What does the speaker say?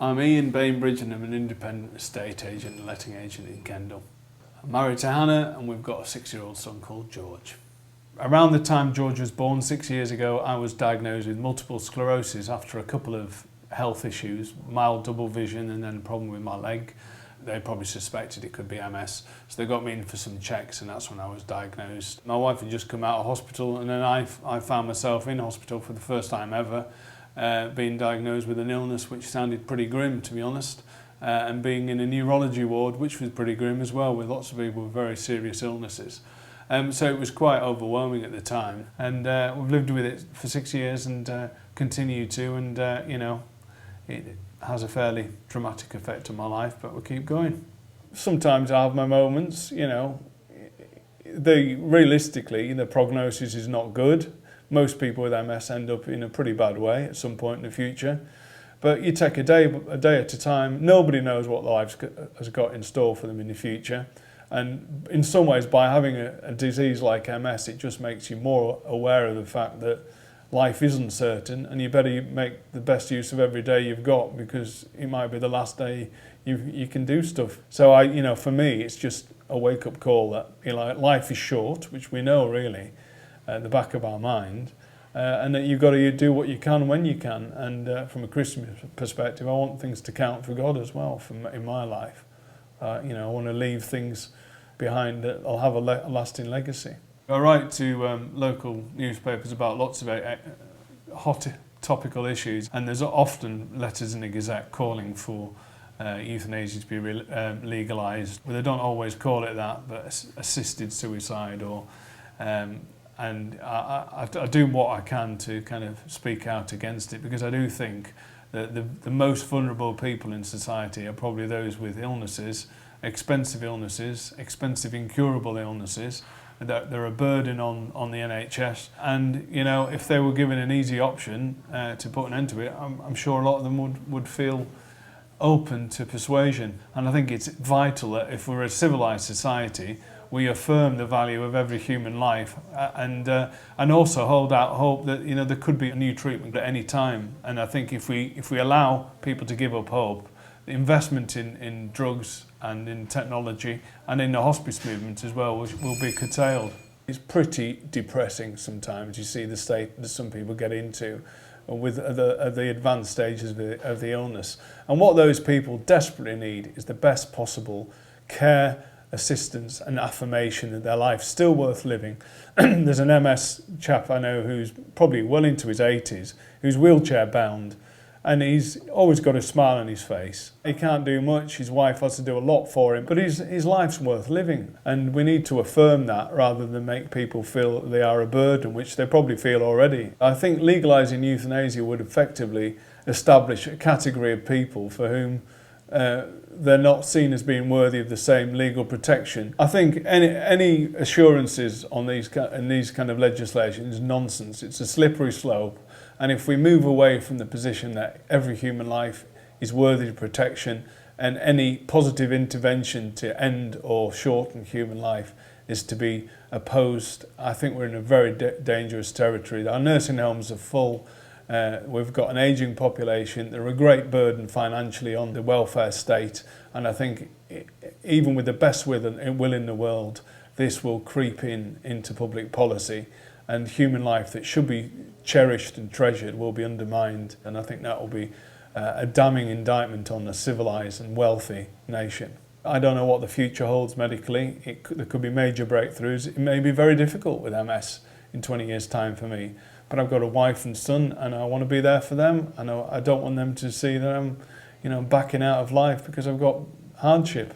I'm Iain Bainbridge and I'm an independent estate agent and letting agent in Kendal. I'm married to Hannah and we've got a 6-year-old son called George. Around the time George was born 6 years ago, I was diagnosed with multiple sclerosis after a couple of health issues, mild double vision and then a problem with my leg. They probably suspected it could be MS, so they got me in for some checks and that's when I was diagnosed. My wife had just come out of hospital and then I found myself in hospital for the first time ever, being diagnosed with an illness which sounded pretty grim, to be honest, and being in a neurology ward which was pretty grim as well, with lots of people with very serious illnesses. So it was quite overwhelming at the time, and we've lived with it for 6 years and continue to, and you know, it has a fairly dramatic effect on my life, but we'll keep going. Sometimes I have my moments, you know, realistically the prognosis is not good. Most people with MS end up in a pretty bad way at some point in the future. But you take a day at a time. Nobody knows what life has got in store for them in the future. And in some ways, by having a disease like MS, it just makes you more aware of the fact that life is uncertain and you better make the best use of every day you've got, because it might be the last day you can do stuff. So you know, for me, it's just a wake-up call that, you know, life is short, which we know really at the back of our mind, and that you've got to do what you can when you can. And from a Christian perspective, I want things to count for God as well in my life. You know, I want to leave things behind that will have a lasting legacy. I write to local newspapers about lots of hot topical issues, and there's often letters in the Gazette calling for euthanasia to be legalised. Well, they don't always call it that, but assisted suicide or and I do what I can to kind of speak out against it, because I do think that the most vulnerable people in society are probably those with illnesses, expensive incurable illnesses, that they're a burden on the NHS. And you know, if they were given an easy option to put an end to it, I'm sure a lot of them would feel open to persuasion. And I think it's vital that if we're a civilised society, we affirm the value of every human life, and also hold out hope that, you know, there could be a new treatment at any time. And I think if we allow people to give up hope, the investment in drugs and in technology and in the hospice movement as well will be curtailed. It's pretty depressing sometimes. You see the state that some people get into with the advanced stages of the illness. And what those people desperately need is the best possible care, assistance and affirmation that their life's still worth living. There's an MS chap I know who's probably well into his 80s, who's wheelchair bound, and he's always got a smile on his face. He can't do much, his wife has to do a lot for him, but his life's worth living. And we need to affirm that rather than make people feel they are a burden, which they probably feel already. I think legalising euthanasia would effectively establish a category of people for whom they're not seen as being worthy of the same legal protection. I think any assurances on these kind of legislation is nonsense. It's a slippery slope, and if we move away from the position that every human life is worthy of protection, and any positive intervention to end or shorten human life is to be opposed, I think we're in a very dangerous territory. Our nursing homes are full. We've got an ageing population. They're a great burden financially on the welfare state, and I think even with the best will in the world, this will creep into public policy, and human life that should be cherished and treasured will be undermined, and I think that will be a damning indictment on a civilised and wealthy nation. I don't know what the future holds medically. There could be major breakthroughs. It may be very difficult with MS in 20 years' time for me. But I've got a wife and son, and I want to be there for them. And I don't want them to see that I'm, you know, backing out of life because I've got hardship.